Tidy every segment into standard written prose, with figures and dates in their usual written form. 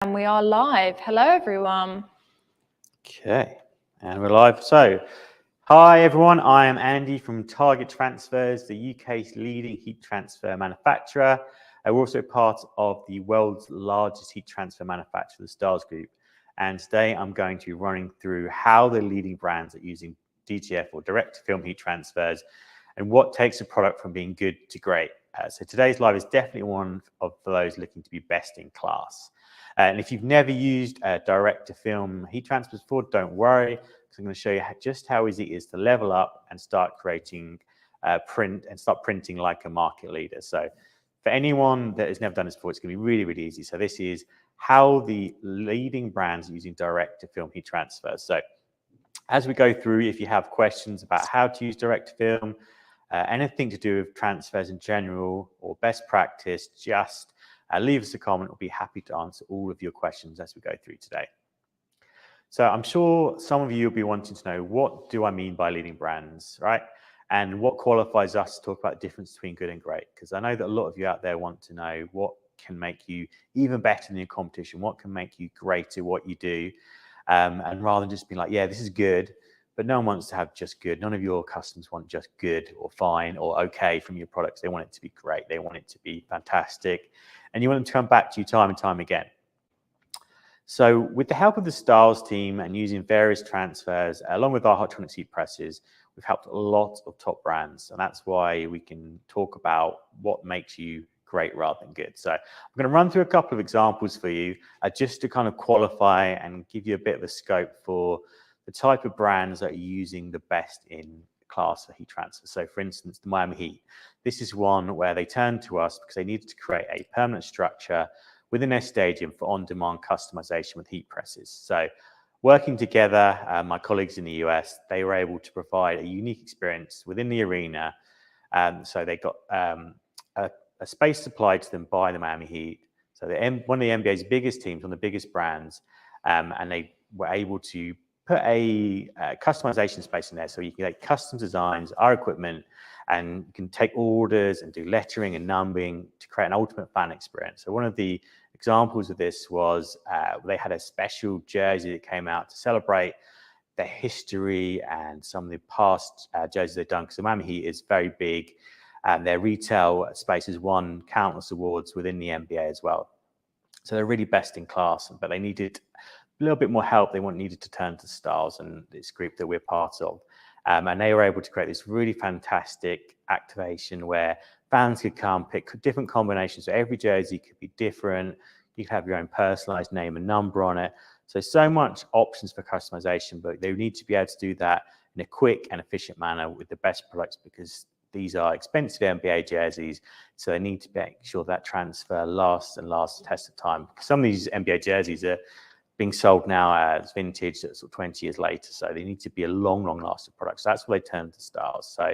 And we are live. Hello, everyone. Okay, and we're live. So, hi everyone, I am Andy from Target Transfers, the UK's leading heat transfer manufacturer. We're also part of the world's largest heat transfer manufacturer, the Stahls Group. And today I'm going to be running through how the leading brands are using DTF or direct-to-film heat transfers and what takes a product from being good to great. So today's live is definitely one of those looking to be best in class. And if you've never used direct-to-film heat transfers before, don't worry, because I'm going to show you just how easy it is to level up and start creating start printing like a market leader. So for anyone that has never done this before, it's going to be really, really easy. So this is how the leading brands are using direct-to-film heat transfers. So as we go through, if you have questions about how to use direct-to-film, anything to do with transfers in general or best practice, just leave us a comment. We'll be happy to answer all of your questions as we go through today. So I'm sure some of you will be wanting to know, what do I mean by leading brands, right? And what qualifies us to talk about the difference between good and great? Because I know that a lot of you out there want to know what can make you even better than your competition, what can make you great at what you do. And rather than just being like, yeah, this is good, but no one wants to have just good. None of your customers want just good or fine or okay from your products. They want it to be great. They want it to be fantastic. And you want them to come back to you time and time again. So with the help of the Stahls team and using various transfers, along with our Hotronix heat presses, we've helped a lot of top brands. And that's why we can talk about what makes you great rather than good. So I'm going to run through a couple of examples for you just to kind of qualify and give you a bit of a scope for the type of brands that are using the best in class for heat transfer. So for instance, the Miami Heat. This is one where they turned to us because they needed to create a permanent structure within their stadium for on-demand customization with heat presses. So working together, my colleagues in the US, they were able to provide a unique experience within the arena. So they got a space supplied to them by the Miami Heat. So one of the NBA's biggest teams, one of the biggest brands, and they were able to put a customization space in there, so you can make custom designs, our equipment, and you can take orders and do lettering and numbering to create an ultimate fan experience. So one of the examples of this was they had a special jersey that came out to celebrate their history and some of the past jerseys they've done, because the Miami Heat is very big, and their retail space has won countless awards within the NBA as well. So they're really best in class, but they needed a little bit more help. They needed to turn to Stahls and this group that we're part of. And they were able to create this really fantastic activation where fans could come pick different combinations. So every jersey could be different. You could have your own personalized name and number on it. So much options for customization, but they need to be able to do that in a quick and efficient manner with the best products, because these are expensive NBA jerseys, so they need to make sure that transfer lasts the test of time. Some of these NBA jerseys are being sold now as vintage, sort of 20 years later, so they need to be a long lasting product. So that's why they turn to Stahls. So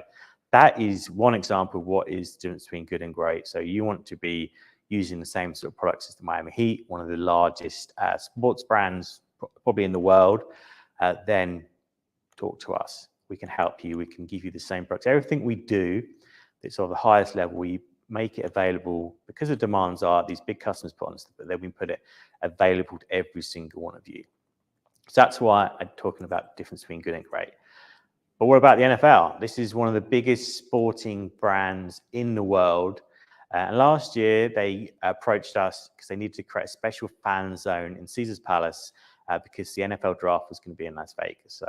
that is one example of what is the difference between good and great. So you want to be using the same sort of products as the Miami Heat, one of the largest sports brands probably in the world, then talk to us. We can help you. We can give you the same products. Everything we do that's of the highest level, we make it available, because the demands are these big customers put on us, but then we put it available to every single one of you. So that's why I'm talking about the difference between good and great. But what about the NFL? This is one of the biggest sporting brands in the world. And last year, they approached us because they needed to create a special fan zone in Caesars Palace because the NFL draft was going to be in Las Vegas. So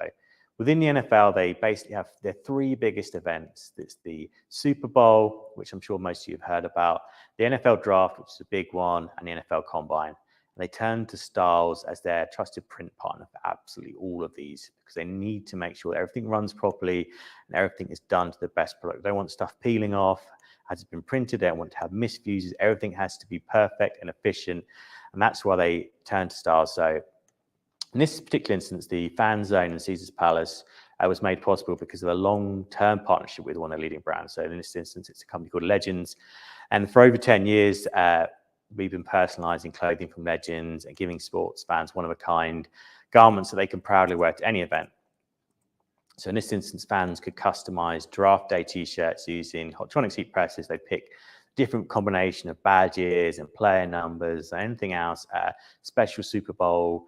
within the NFL, they basically have their three biggest events. It's the Super Bowl, which I'm sure most of you have heard about, the NFL Draft, which is a big one, and the NFL Combine. And they turn to Stahls as their trusted print partner for absolutely all of these, because they need to make sure that everything runs properly and everything is done to the best product. They don't want stuff peeling off as it's been printed. They don't want to have misfuses. Everything has to be perfect and efficient. And that's why they turn to Stahls. So in this particular instance, the fan zone in Caesars Palace was made possible because of a long-term partnership with one of the leading brands. So in this instance, it's a company called Legends. And for over 10 years, we've been personalizing clothing from Legends and giving sports fans one-of-a-kind garments that they can proudly wear to any event. So in this instance, fans could customize draft day t-shirts using Hotronix heat presses. They pick different combination of badges and player numbers, anything else, special Super Bowl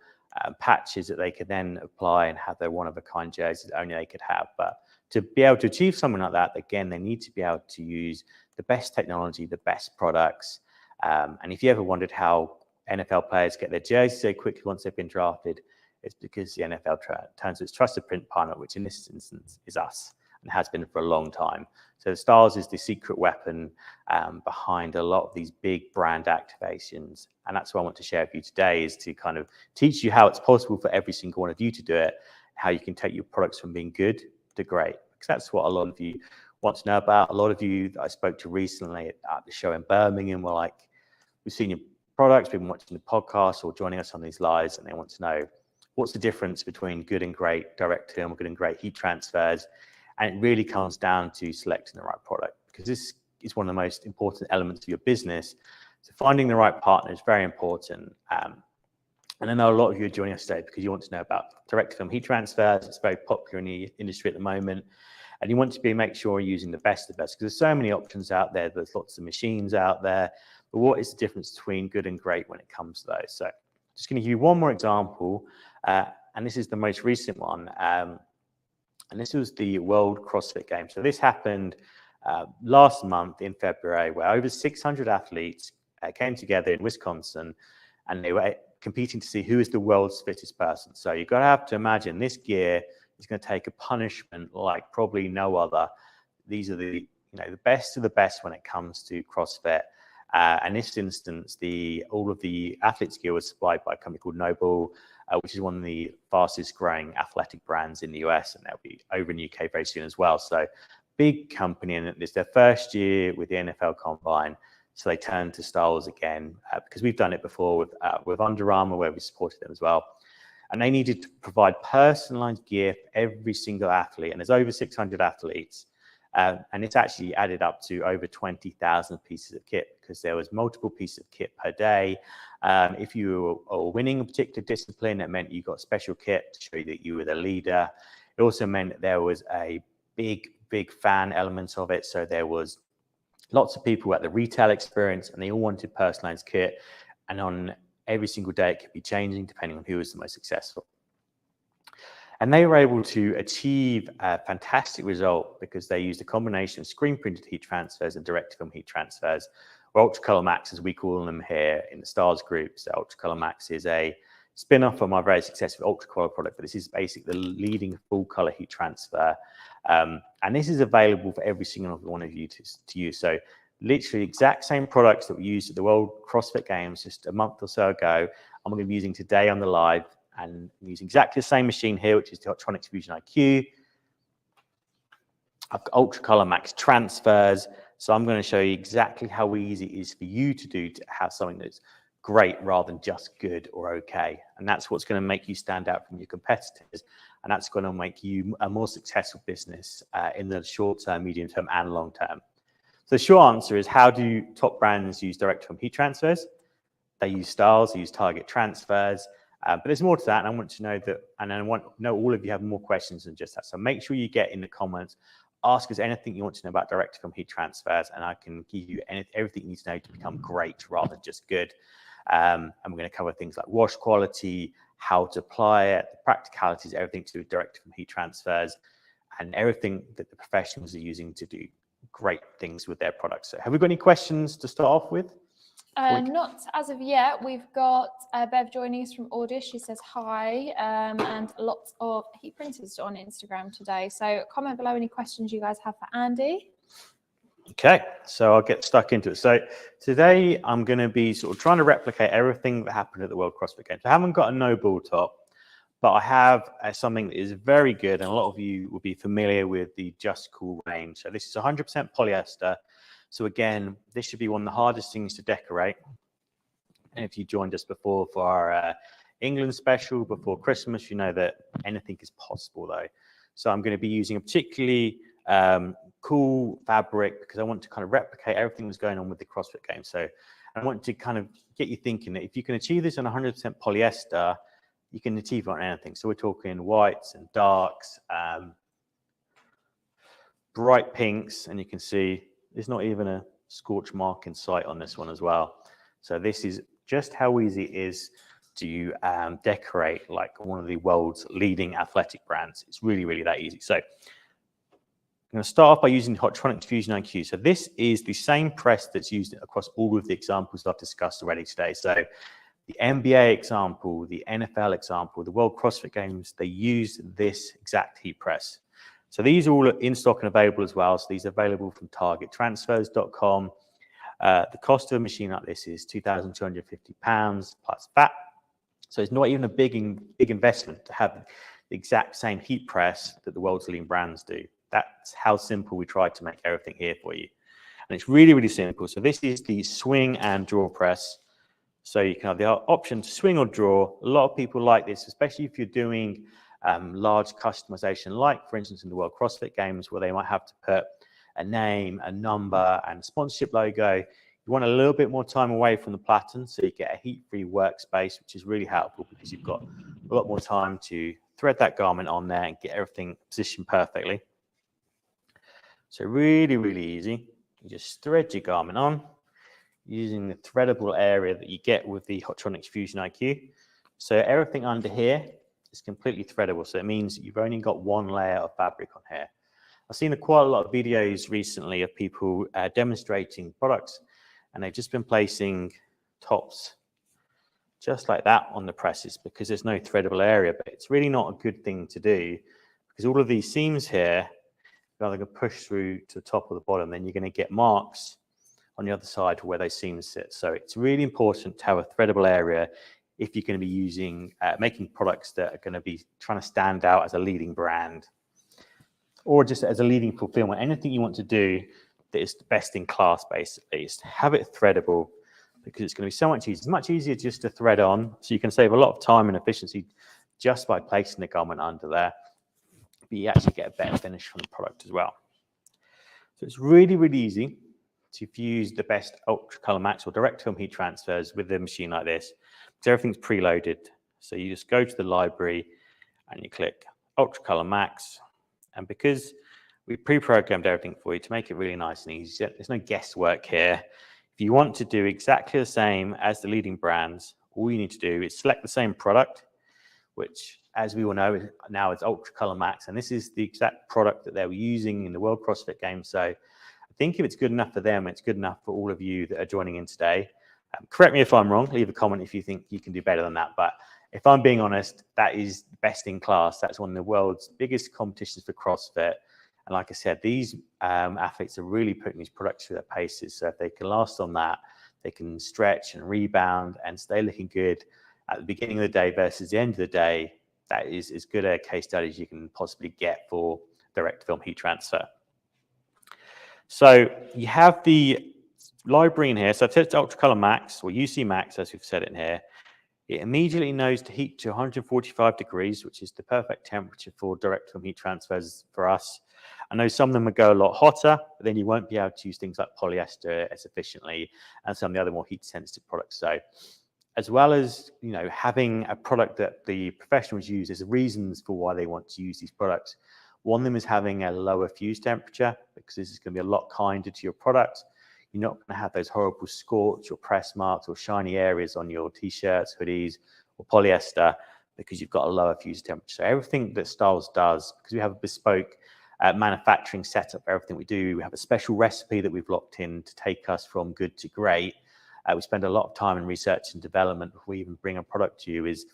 patches that they could then apply and have their one-of-a-kind jerseys that only they could have. But to be able to achieve something like that, again, they need to be able to use the best technology, the best products. And if you ever wondered how NFL players get their jerseys so quickly once they've been drafted, it's because the NFL turns to its trusted print partner, which in this instance is us and has been for a long time. So Stahls is the secret weapon behind a lot of these big brand activations. And that's what I want to share with you today, is to kind of teach you how it's possible for every single one of you to do it, how you can take your products from being good to great. Because that's what a lot of you want to know about. A lot of you that I spoke to recently at the show in Birmingham were like, we've seen your products, we've been watching the podcast or joining us on these lives, and they want to know what's the difference between good and great direct to film, good and great heat transfers. And it really comes down to selecting the right product, because this is one of the most important elements of your business. So finding the right partner is very important. And I know a lot of you are joining us today because you want to know about direct to film heat transfers. It's very popular in the industry at the moment. And you want to make sure you're using the best of the best, because there's so many options out there. There's lots of machines out there. But what is the difference between good and great when it comes to those? So just going to give you one more example. And this is the most recent one. And this was the World CrossFit Games. So this happened last month in February, where over 600 athletes came together in Wisconsin, and they were competing to see who is the world's fittest person. So you've got to have to imagine this gear is going to take a punishment like probably no other. These are the best of the best when it comes to CrossFit. In this instance, all of the athletes' gear was supplied by a company called Noble, which is one of the fastest growing athletic brands in the US, and they'll be over in the UK very soon as well. So big company, and it's their first year with the NFL Combine. So they turned to Stahls again, because we've done it before with Under Armour, where we supported them as well. And they needed to provide personalized gear for every single athlete. And there's over 600 athletes. And it's actually added up to over 20,000 pieces of kit, because there was multiple pieces of kit per day. If you were winning a particular discipline, it meant you got special kit to show you that you were the leader. It also meant that there was a big fan element of it. So there was lots of people at the retail experience, and they all wanted personalized kit. And on every single day, it could be changing depending on who was the most successful. And they were able to achieve a fantastic result because they used a combination of screen printed heat transfers and direct to film heat transfers, or Ultra Color Max, as we call them here in the Stahls group. So Ultra Color Max is a spin-off from our very successful Ultra Color product, but this is basically the leading full color heat transfer. And this is available for every single one of you to use. So literally exact same products that we used at the World CrossFit Games just a month or so ago, I'm going to be using today on the live. And I'm using exactly the same machine here, which is the Optronics Fusion IQ. I've got Ultra Color Max transfers. So I'm going to show you exactly how easy it is for you to have something that's great rather than just good or okay. And that's what's going to make you stand out from your competitors. And that's going to make you a more successful business in the short term, medium term, and long term. So the short answer is, how do top brands use direct from heat transfers? They use Stahls, they use Target transfers. But there's more to that, and I want to know that, and I want to know all of you have more questions than just that. So make sure you get in the comments, ask us anything you want to know about direct from heat transfers, and I can give you everything you need to know to become great rather than just good. And we're going to cover things like wash quality, how to apply it, the practicalities, everything to do with direct from heat transfers, and everything that the professionals are using to do great things with their products. So have we got any questions to start off with? Not as of yet. We've got Bev joining us from Audis. She says hi, and lots of heat printers on Instagram today. So comment below any questions you guys have for Andy. Okay, so I'll get stuck into it. So today I'm going to be sort of trying to replicate everything that happened at the World CrossFit Games. I haven't got a no-ball top, but I have something that is very good, and a lot of you will be familiar with the Just Cool range. So this is 100% polyester. So again, this should be one of the hardest things to decorate. And if you joined us before for our England special before Christmas, you know that anything is possible though. So I'm going to be using a particularly cool fabric because I want to kind of replicate everything that's going on with the CrossFit Games. So I want to kind of get you thinking that if you can achieve this on 100% polyester, you can achieve it on anything. So we're talking whites and darks, bright pinks, and you can see there's not even a scorch mark in sight on this one as well. So this is just how easy it is to decorate like one of the world's leading athletic brands. It's really, really that easy. So I'm going to start off by using the Hotronix Fusion IQ. So this is the same press that's used across all of the examples that I've discussed already today. So the NBA example, the NFL example, the World CrossFit Games, they use this exact heat press. So these are all in stock and available as well. So these are available from targettransfers.com. The cost of a machine like this is £2,250 plus VAT. So it's not even a big investment to have the exact same heat press that the world's leading brands do. That's how simple we try to make everything here for you. And it's really, really simple. So this is the swing and draw press. So you can have the option to swing or draw. A lot of people like this, especially if you're doing large customization, like for instance in the World CrossFit Games, where they might have to put a name, a number, and a sponsorship logo. You want a little bit more time away from the platen, so you get a heat-free workspace, which is really helpful because you've got a lot more time to thread that garment on there and get everything positioned perfectly. So really, really easy. You just thread your garment on using the threadable area that you get with the Hotronix Fusion IQ. So everything under here is completely threadable. So it means that you've only got one layer of fabric on here. I've seen quite a lot of videos recently of people demonstrating products, and they've just been placing tops just like that on the presses because there's no threadable area. But it's really not a good thing to do because all of these seams here, you're going to push through to the top or the bottom, then you're going to get marks on the other side where those seams sit. So it's really important to have a threadable area if you're going to be using, making products that are going to be trying to stand out as a leading brand or just as a leading fulfillment. Anything you want to do that is best in class, basically, is to have it threadable because it's going to be so much easier. It's much easier just to thread on, so you can save a lot of time and efficiency just by placing the garment under there, but you actually get a better finish from the product as well. So it's really, really easy to use the best Ultra Color Max or direct film heat transfers with a machine like this because everything's preloaded. So you just go to the library and you click Ultra Color Max. And because we pre-programmed everything for you to make it really nice and easy, there's no guesswork here. If you want to do exactly the same as the leading brands, all you need to do is select the same product, which, as we all know, now is Ultra Color Max. And this is the exact product that they were using in the World CrossFit Games. So I think if it's good enough for them, it's good enough for all of you that are joining in today. Correct me if I'm wrong. Leave a comment if you think you can do better than that. But if I'm being honest, that is best in class. That's one of the world's biggest competitions for CrossFit. And like I said, these athletes are really putting these products through their paces. So if they can last on that, they can stretch and rebound and stay looking good at the beginning of the day versus the end of the day. That is as good a case study as you can possibly get for direct film heat transfer. So you have the library in here. So I've set it to Ultra Color Max or UC Max, as we've said it in here. It immediately knows to heat to 145 degrees, which is the perfect temperature for direct film heat transfers for us. I know some of them would go a lot hotter, but then you won't be able to use things like polyester as efficiently and some of the other more heat sensitive products. So as well as, you know, having a product that the professionals use, there's reasons for why they want to use these products. One of them is having a lower fuse temperature because this is going to be a lot kinder to your product. You're not going to have those horrible scorch or press marks or shiny areas on your t-shirts, hoodies, or polyester because you've got a lower fuse temperature. So everything that Stahls does, because we have a bespoke manufacturing setup for everything we do, we have a special recipe that we've locked in to take us from good to great. We spend a lot of time in research and development before we even bring a product to you is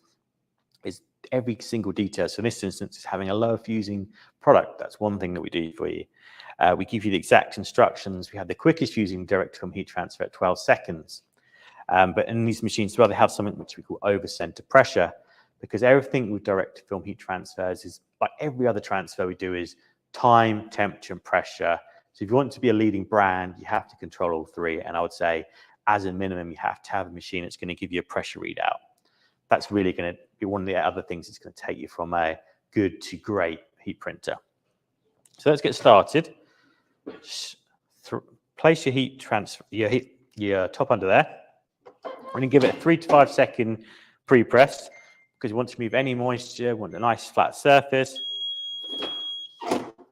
every single detail. So in this instance, it's having a lower fusing product. That's one thing that we do for you. We give you the exact instructions. We have the quickest fusing direct film heat transfer at 12 seconds. But in these machines as well, they have something which we call over center pressure because everything with direct film heat transfers is like every other transfer we do is time, temperature, and pressure. So if you want to be a leading brand, you have to control all three. And I would say as a minimum, you have to have a machine that's going to give you a pressure readout. That's really going to be one of the other things that's going to take you from a good to great heat printer. So let's get started. Place your heat transfer, your top under there. We're going to give it a 3 to 5 second pre-press because we want to remove any moisture. We want a nice flat surface.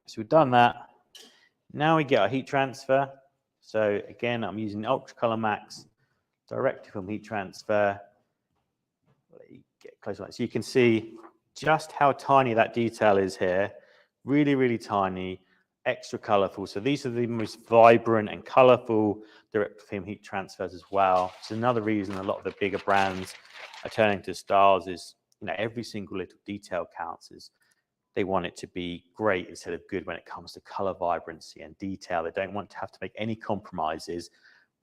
So we've done that. Now we get our heat transfer. So again, I'm using Ultra Color Max direct film heat transfer. Let me get closer, so you can see just how tiny that detail is here. Really, really tiny, extra colorful. So these are the most vibrant and colorful direct film heat transfers as well. It's another reason a lot of the bigger brands are turning to Stahls is, every single little detail counts. Is they want it to be great instead of good when it comes to color vibrancy and detail. They don't want to have to make any compromises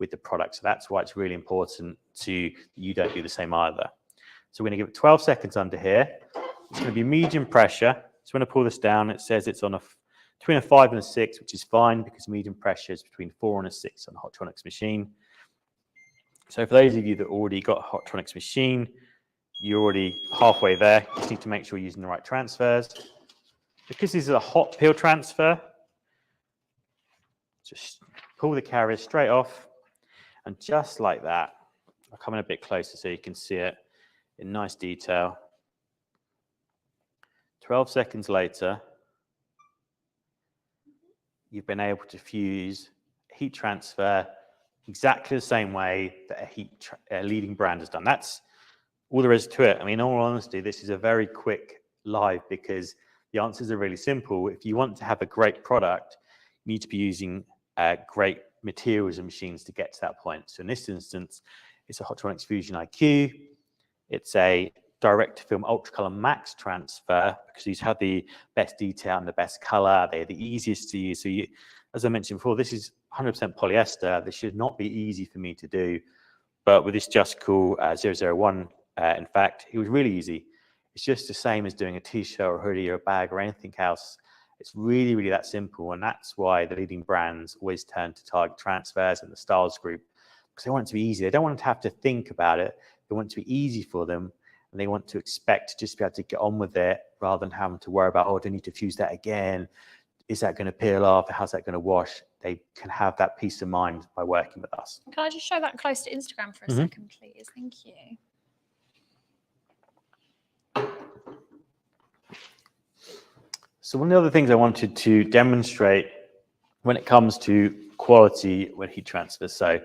with the product. So that's why it's really important you don't do the same either. So we're going to give it 12 seconds under here. It's going to be medium pressure. So when I pull this down, it says it's on between a 5 and a 6, which is fine because medium pressure is between 4 and a 6 on a Hotronix machine. So for those of you that already got a Hotronix machine, you're already halfway there. You just need to make sure you're using the right transfers. Because this is a hot peel transfer, just pull the carrier straight off, and just like that, I'll come in a bit closer so you can see it in nice detail. 12 seconds later, you've been able to fuse heat transfer exactly the same way that a leading brand has done. That's all there is to it. I mean, in all honesty, this is a very quick live because the answers are really simple. If you want to have a great product, you need to be using great materials and machines to get to that point. So in this instance, it's a Hotronix Fusion IQ. It's a direct-to-film Ultra-Color Max transfer because these have the best detail and the best color. They're the easiest to use. So as I mentioned before, this is 100% polyester. This should not be easy for me to do. But with this Just Cool 001, in fact, it was really easy. It's just the same as doing a t-shirt or a hoodie or a bag or anything else. It's really, really that simple. And that's why the leading brands always turn to Target Transfers and the Stahls Group, because they want it to be easy. They don't want to have to think about it. They want it to be easy for them. And they want to expect to just be able to get on with it rather than having to worry about, oh, do I need to fuse that again? Is that going to peel off? How's that going to wash? They can have that peace of mind by working with us. Can I just show that close to Instagram for a second, please? Thank you. So one of the other things I wanted to demonstrate when it comes to quality when heat transfers. So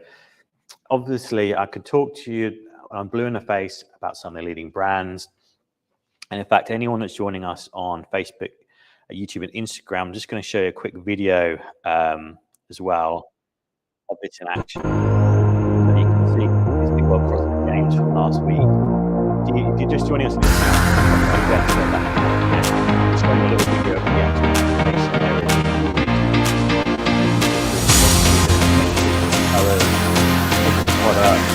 obviously I could talk to you, I'm blue in the face about some of the leading brands. And in fact, anyone that's joining us on Facebook, YouTube and Instagram, I'm just going to show you a quick video as well of this in action. So you can see these big World CrossFit Games from last week. If you're just joining us in this just got a little video of the actual presentation area. Colours, products,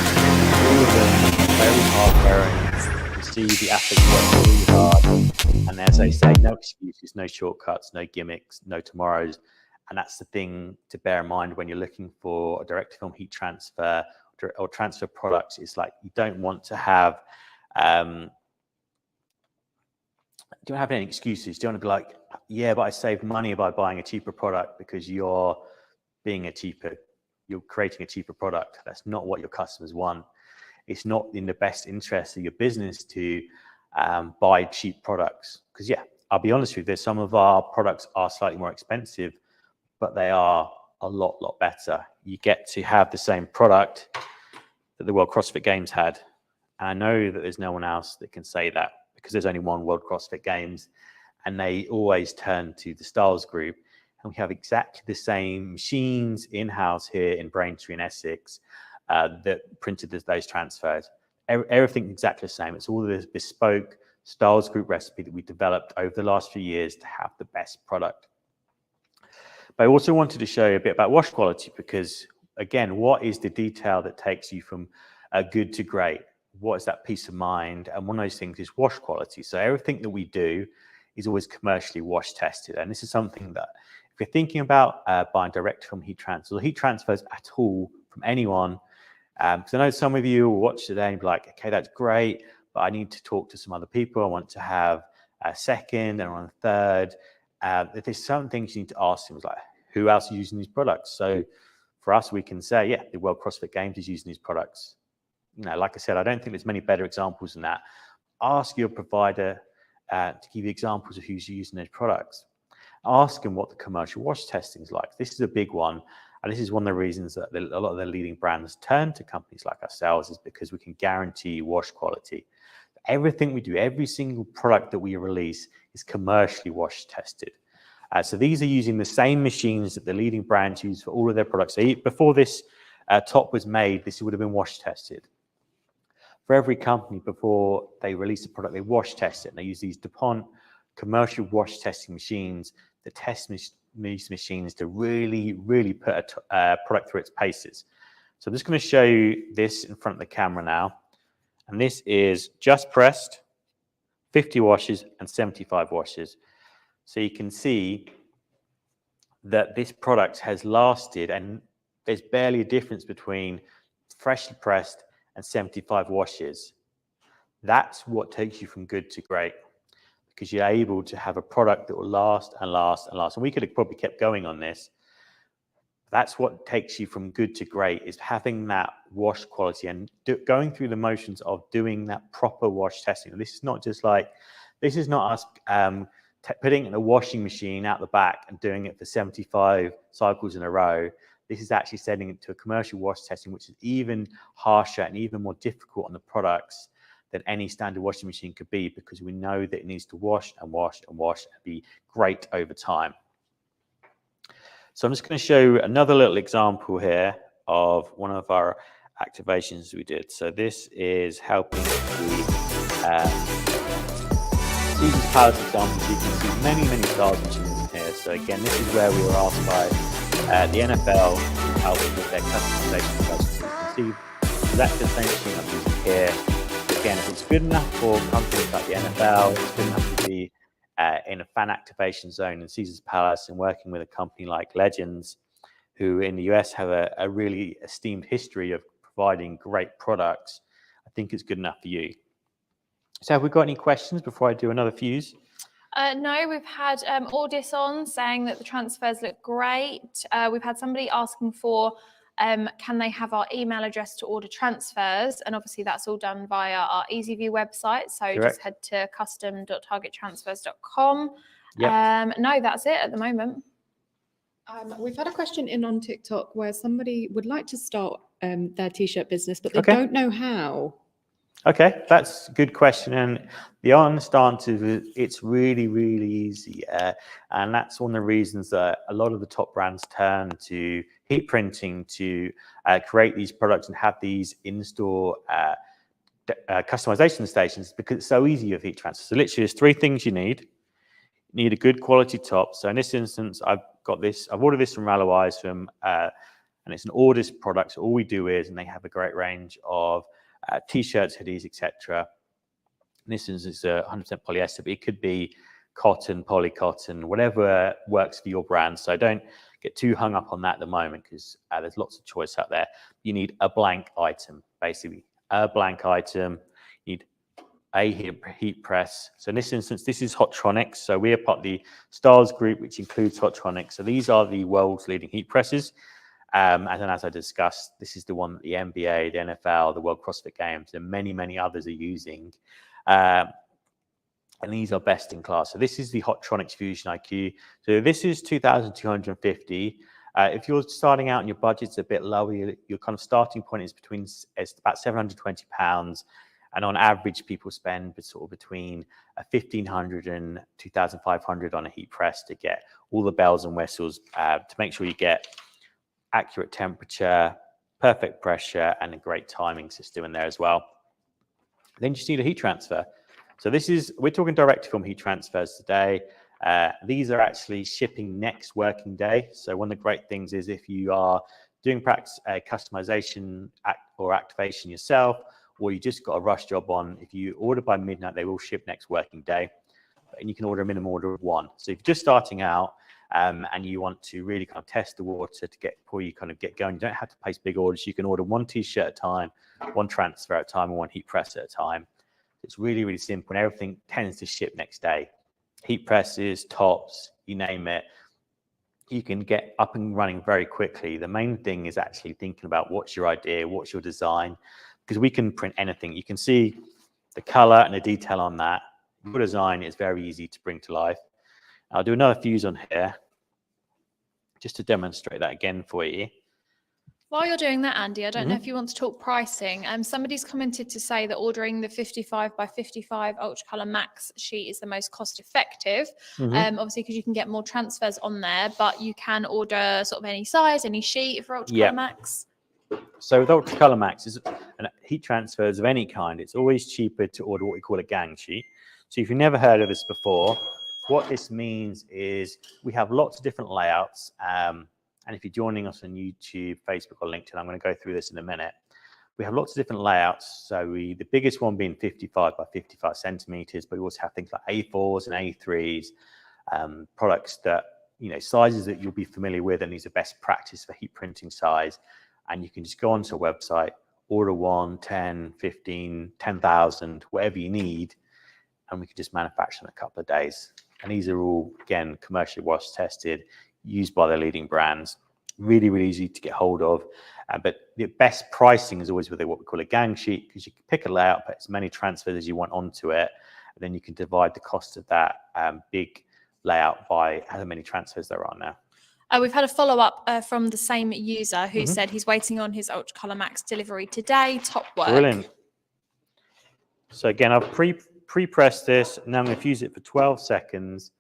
all of them very hard wearing. You see the athletes work really hard. And as I say, no excuses, no shortcuts, no gimmicks, no tomorrows. And that's the thing to bear in mind when you're looking for a direct-to-film heat transfer or transfer products. It's like you don't want to have don't have any excuses. You don't want to be like, yeah, but I saved money by buying a cheaper product, because you're creating a cheaper product. That's not what your customers want. It's not in the best interest of your business to buy cheap products. Because yeah, I'll be honest with you, some of our products are slightly more expensive, but they are a lot better. You get to have the same product that the World CrossFit Games had. And I know that there's no one else that can say that, because there's only one World CrossFit Games, and they always turn to the Stahls Group. And we have exactly the same machines in-house here in Braintree and Essex that printed those transfers. Everything exactly the same. It's all this bespoke Stahls Group recipe that we developed over the last few years to have the best product. But I also wanted to show you a bit about wash quality, because again, what is the detail that takes you from good to great? What is that peace of mind? And one of those things is wash quality. So everything that we do is always commercially wash tested. And this is something that if you're thinking about buying direct from heat transfers or heat transfers at all from anyone, because I know some of you will watch today and be like, okay, that's great, but I need to talk to some other people. I want to have a second and a third. If there's some things you need to ask them, like, who else is using these products? So for us, we can say, yeah, the World CrossFit Games is using these products. Like I said, I don't think there's many better examples than that. Ask your provider to give you examples of who's using those products. Ask them what the commercial wash testing is like. This is a big one. And this is one of the reasons that a lot of the leading brands turn to companies like ourselves, is because we can guarantee wash quality. Everything we do, every single product that we release is commercially wash tested. So these are using the same machines that the leading brands use for all of their products. So before this top was made, this would have been wash tested. For every company, before they release a product, they wash test it. And they use these DuPont commercial wash testing machines that test these machines to really, really put a product through its paces. So I'm just going to show you this in front of the camera now. And this is just pressed, 50 washes and 75 washes. So you can see that this product has lasted, and there's barely a difference between freshly pressed and 75 washes. That's what takes you from good to great, because you're able to have a product that will last and last and last. And we could have probably kept going on this. That's what takes you from good to great, is having that wash quality and going through the motions of doing that proper wash testing. And this is not just like, this is not us putting it in a washing machine out the back and doing it for 75 cycles in a row. This is actually sending it to a commercial wash testing, which is even harsher and even more difficult on the products than any standard washing machine could be, because we know that it needs to wash and wash and wash and be great over time. So I'm just going to show you another little example here of one of our activations we did. So this is helping the Caesar's Palace example. So you can see many, many Stahls machines in here. So again, this is where we were asked by the NFL to help with their customization process. So you can see that's the same machine I'm using here. Again, if it's good enough for companies like the NFL, it's good enough to be in a fan activation zone in Caesar's Palace, and working with a company like Legends, who in the US have a really esteemed history of providing great products, I think it's good enough for you. So have we got any questions before I do another fuse? No, we've had Audis on saying that the transfers look great. We've had somebody asking for can they have our email address to order transfers? And obviously that's all done via our EasyView website. So Correct. Just head to custom.targettransfers.com. Yep. No, that's it at the moment. We've had a question in on TikTok where somebody would like to start their t-shirt business, but they don't know how. Okay, that's a good question. And the honest answer is it's really, really easy. And that's one of the reasons that a lot of the top brands turn to heat printing to create these products and have these in-store customization stations, because it's so easy with heat transfer. So literally there's three things you need. You need a good quality top. So in this instance, I've ordered this from Rallowise and it's an Audis product. So all we do is, and they have a great range of t-shirts, hoodies, etc. This is 100% polyester, but it could be cotton, polycotton, whatever works for your brand. So don't get too hung up on that at the moment, because there's lots of choice out there. You need a blank item, basically a blank item. You need a heat press. So in this instance, this is Hottronics. So we are part of the Stahls group, which includes Hottronics. So these are the world's leading heat presses. And then, as I discussed, this is the one that the NBA, the NFL, the World CrossFit Games, and many, many others are using. And these are best in class. So this is the Hottronics Fusion IQ. So this is 2,250. If you're starting out and your budget's a bit lower, your kind of starting point is about £720. And on average, people spend sort of between 1,500 and 2,500 on a heat press to get all the bells and whistles to make sure you get accurate temperature, perfect pressure, and a great timing system in there as well. Then you just need a heat transfer. So we're talking direct to film heat transfers today. These are actually shipping next working day. So one of the great things is if you are doing perhaps a customization or activation yourself, or you just got a rush job on, if you order by midnight, they will ship next working day. And you can order a minimum order of one. So if you're just starting out, and you want to really kind of test the water before you kind of get going, you don't have to place big orders. You can order one t-shirt at a time, one transfer at a time, and one heat press at a time. It's really, really simple, and everything tends to ship next day. Heat presses, tops, you name it. You can get up and running very quickly. The main thing is actually thinking about what's your idea, what's your design, because we can print anything. You can see the color and the detail on that. Your design is very easy to bring to life. I'll do another fuse on here. just to demonstrate that again for you. While you're doing that, Andy, I don't know if you want to talk pricing. Somebody's commented to say that ordering the 55 by 55 Ultra Colour Max sheet is the most cost effective. Obviously, because you can get more transfers on there, but you can order sort of any size, any sheet for Ultra Colour Max. So with Ultra Colour Max, and heat transfers of any kind, it's always cheaper to order what we call a gang sheet. So if you've never heard of this before, what this means is we have lots of different layouts. And if you're joining us on YouTube, Facebook, or LinkedIn, I'm going to go through this in a minute. We have lots of different layouts. So the biggest one being 55 by 55 centimeters, but we also have things like A4s and A3s, products that, sizes that you'll be familiar with, and these are best practice for heat printing size. And you can just go onto a website, order 1, 10, 15, 10,000, whatever you need, and we can just manufacture in a couple of days. And these are all, again, commercially wash tested, used by the leading brands. Really, really easy to get hold of. But the best pricing is always with what we call a gang sheet, because you can pick a layout, put as many transfers as you want onto it, and then you can divide the cost of that big layout by how many transfers there are now. We've had a follow-up from the same user who said he's waiting on his Ultra Colour Max delivery today. Top work. Brilliant. So again, I've pre-pressed this. Now I'm going to fuse it for 12 seconds.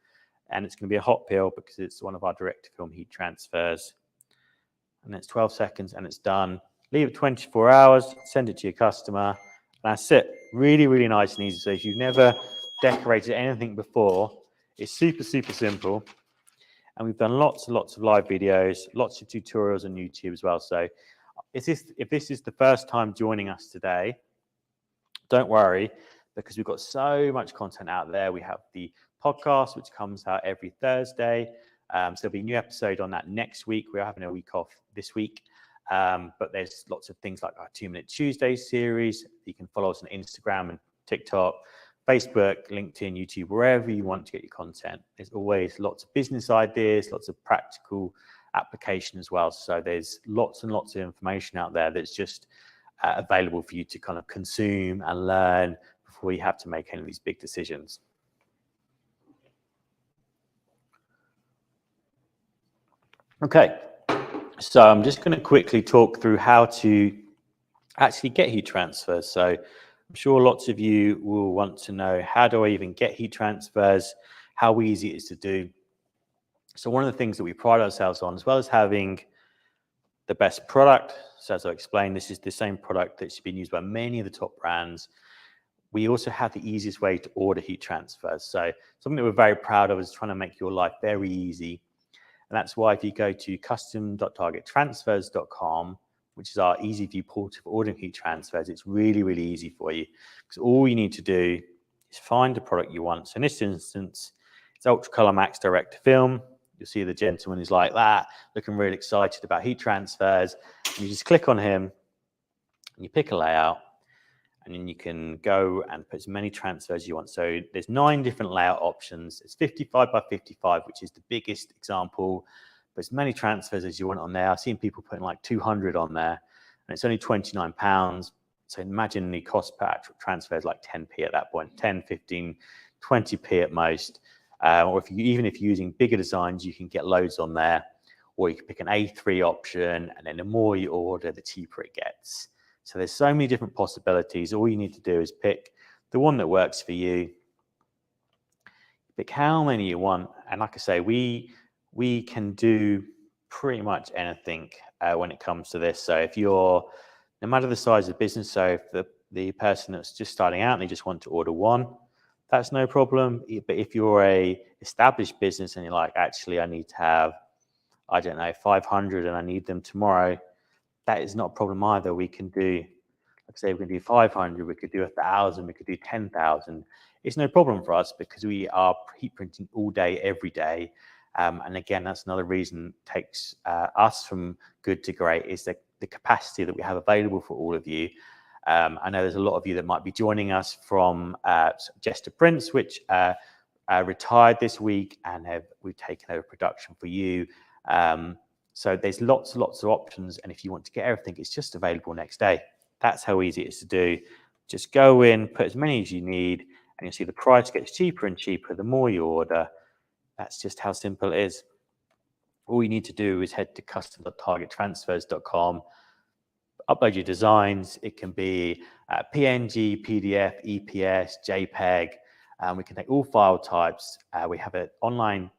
And it's going to be a hot peel because it's one of our direct-to-film heat transfers. And it's 12 seconds and it's done. Leave it 24 hours, send it to your customer. And that's it. Really, really nice and easy. So if you've never decorated anything before, it's super, super simple. And we've done lots and lots of live videos, lots of tutorials on YouTube as well. So if this is the first time joining us today, don't worry, because we've got so much content out there. We have the podcast, which comes out every Thursday. So there'll be a new episode on that next week. We're having a week off this week. But there's lots of things like our 2-Minute Tuesday series. You can follow us on Instagram and TikTok, Facebook, LinkedIn, YouTube, wherever you want to get your content. There's always lots of business ideas, lots of practical application as well. So there's lots and lots of information out there that's just available for you to kind of consume and learn before you have to make any of these big decisions. Okay, so I'm just going to quickly talk through how to actually get heat transfers. So I'm sure lots of you will want to know, how do I even get heat transfers? How easy it is to do? So one of the things that we pride ourselves on, as well as having the best product, so as I explained, this is the same product that's been used by many of the top brands. We also have the easiest way to order heat transfers. So something that we're very proud of is trying to make your life very easy. And that's why if you go to custom.targettransfers.com, which is our easy view portal for ordering heat transfers, it's really, really easy for you. Because all you need to do is find the product you want. So in this instance, it's Ultra Colour Max Direct to Film. You'll see the gentleman is like that, looking really excited about heat transfers. And you just click on him, and you pick a layout, and then you can go and put as many transfers as you want. So there's 9 different layout options. It's 55 by 55, which is the biggest example, but as many transfers as you want on there. I've seen people putting like 200 on there, and it's only £29. So imagine the cost per actual transfer is like 10p at that point, 10, 15, 20p at most. Or even if you're using bigger designs, you can get loads on there. Or you can pick an A3 option, and then the more you order, the cheaper it gets. So there's so many different possibilities. All you need to do is pick the one that works for you. Pick how many you want. And like I say, we can do pretty much anything when it comes to this. So if you're, no matter the size of the business, so if the person that's just starting out and they just want to order one, that's no problem. But if you're a established business and you're like, actually, I need to have, I don't know, 500 and I need them tomorrow, that is not a problem either. We can do, like I say, we can do 500, we could do 1,000, we could do 10,000. It's no problem for us because we are heat printing all day, every day. And again, that's another reason it takes us from good to great, is the capacity that we have available for all of you. I know there's a lot of you that might be joining us from Jester Prints, which retired this week, and we've taken over production for you. So there's lots of options, and if you want to get everything, it's just available next day. That's how easy it is to do. Just go in, put as many as you need, and you'll see the price gets cheaper and cheaper the more you order. That's just how simple it is. all you need to do is head to custom.targettransfers.com, upload your designs. It can be PNG, PDF, EPS, JPEG. We can take all file types. We have an online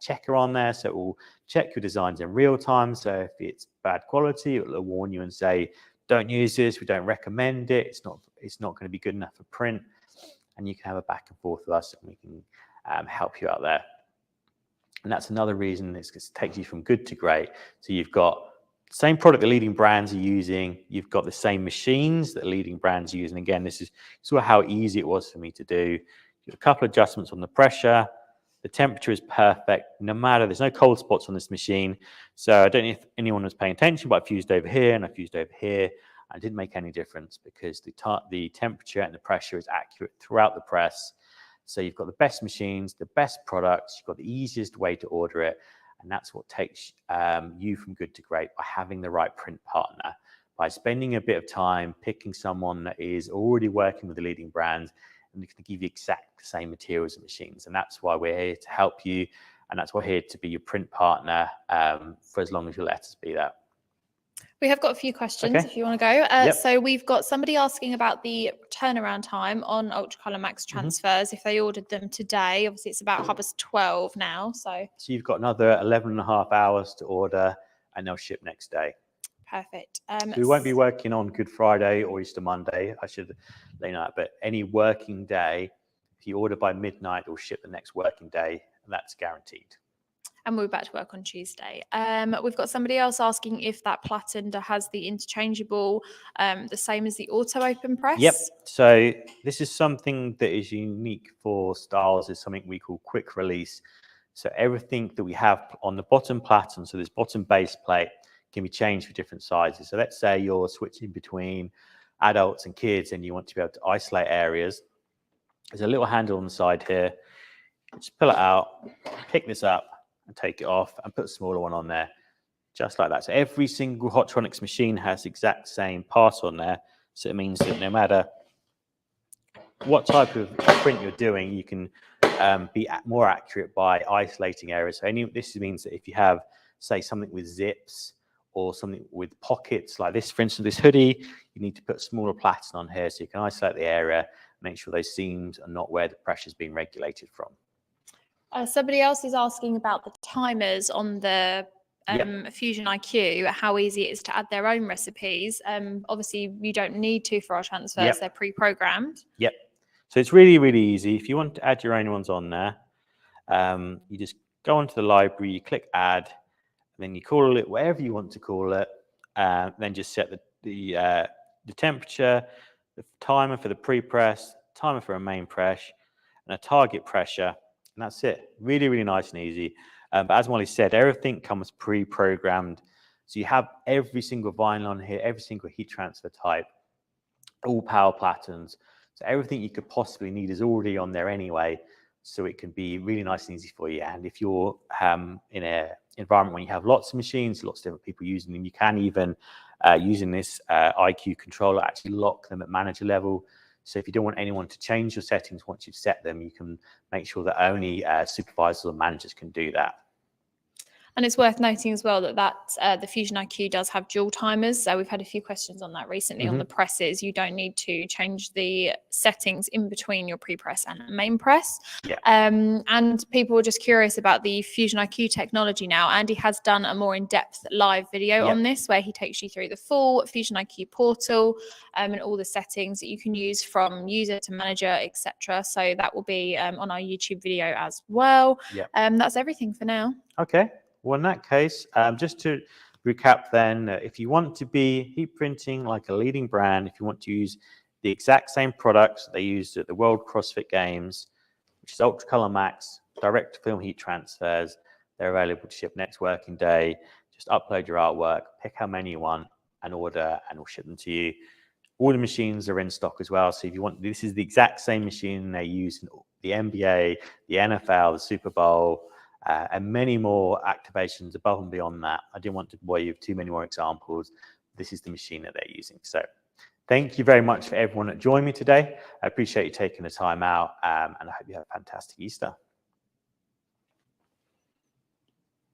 checker on there, so it will check your designs in real time. So if it's bad quality, it will warn you and say, don't use this, we don't recommend it. It's not going to be good enough for print. And you can have a back and forth with us, and we can help you out there. And that's another reason it takes you from good to great. So you've got the same product the leading brands are using. You've got the same machines that leading brands are using. Again, this is sort of how easy it was for me to do. A couple of adjustments on the pressure. The temperature is perfect. No matter, there's no cold spots on this machine. So I don't know if anyone was paying attention, but I fused over here and I fused over here. And it didn't make any difference because the temperature and the pressure is accurate throughout the press. So you've got the best machines, the best products. You've got the easiest way to order it. And that's what takes you from good to great, by having the right print partner, by spending a bit of time picking someone that is already working with the leading brands and can give you exact same materials and machines. And that's why we're here to help you. And that's why we're here to be your print partner for as long as you let us be that. We have got a few questions if you want to go. So we've got somebody asking about the turnaround time on Ultracolor Max transfers if they ordered them today. Obviously, it's about 12 now. So you've got another 11.5 hours to order, and they'll ship next day. Perfect. So we won't be working on Good Friday or Easter Monday. I should let you know that. But any working day, if you order by midnight, it will ship the next working day, and that's guaranteed. And we're back to work on Tuesday. We've got somebody else asking if that Platten has the interchangeable, the same as the auto open press. Yep. So this is something that is unique for Stahls. Is something we call quick release. So everything that we have on the bottom Platten, so this bottom base plate, can be changed for different sizes. So let's say you're switching between adults and kids and you want to be able to isolate areas. There's a little handle on the side here. Just pull it out, pick this up and take it off and put a smaller one on there, just like that. So every single Hotronics machine has the exact same part on there. So it means that no matter what type of print you're doing, you can be more accurate by isolating areas. So this means that if you have, say, something with zips, or something with pockets like this, for instance, this hoodie, you need to put smaller Platten on here so you can isolate the area, make sure those seams are not where the pressure is being regulated from. Somebody else is asking about the timers on the Fusion IQ, how easy it is to add their own recipes. Obviously, you don't need to for our transfers, they're pre-programmed. Yep. So it's really, really easy. If you want to add your own ones on there, you just go onto the library, you click add, then you call it whatever you want to call it, then just set the temperature, the timer for the pre-press, timer for a main press, and a target pressure, and that's it. Really, really nice and easy. But as Molly said, everything comes pre-programmed. So you have every single vinyl on here, every single heat transfer type, all power Plattens. So everything you could possibly need is already on there anyway. So it can be really nice and easy for you. And if you're in an environment when you have lots of machines, lots of different people using them, you can even, using this IQ controller, actually lock them at manager level. So if you don't want anyone to change your settings once you've set them, you can make sure that only supervisors or managers can do that. And it's worth noting as well that the Fusion IQ does have dual timers. So we've had a few questions on that recently on the presses. You don't need to change the settings in between your pre-press and main press. And people were just curious about the Fusion IQ technology now. Andy has done a more in-depth live video on this where he takes you through the full Fusion IQ portal and all the settings that you can use from user to manager, etc. So that will be on our YouTube video as well. That's everything for now. Okay. Well, in that case, just to recap then, if you want to be heat printing like a leading brand, if you want to use the exact same products they used at the World CrossFit Games, which is Ultracolor Max, direct to film heat transfers, they're available to ship next working day. Just upload your artwork, pick how many you want and order, and we'll ship them to you. All the machines are in stock as well. So if you want, this is the exact same machine they use in the NBA, the NFL, the Super Bowl, and many more activations above and beyond that. I didn't want to bore you with too many more examples. This is the machine that they're using. So thank you very much for everyone that joined me today. I appreciate you taking the time out, and I hope you have a fantastic Easter.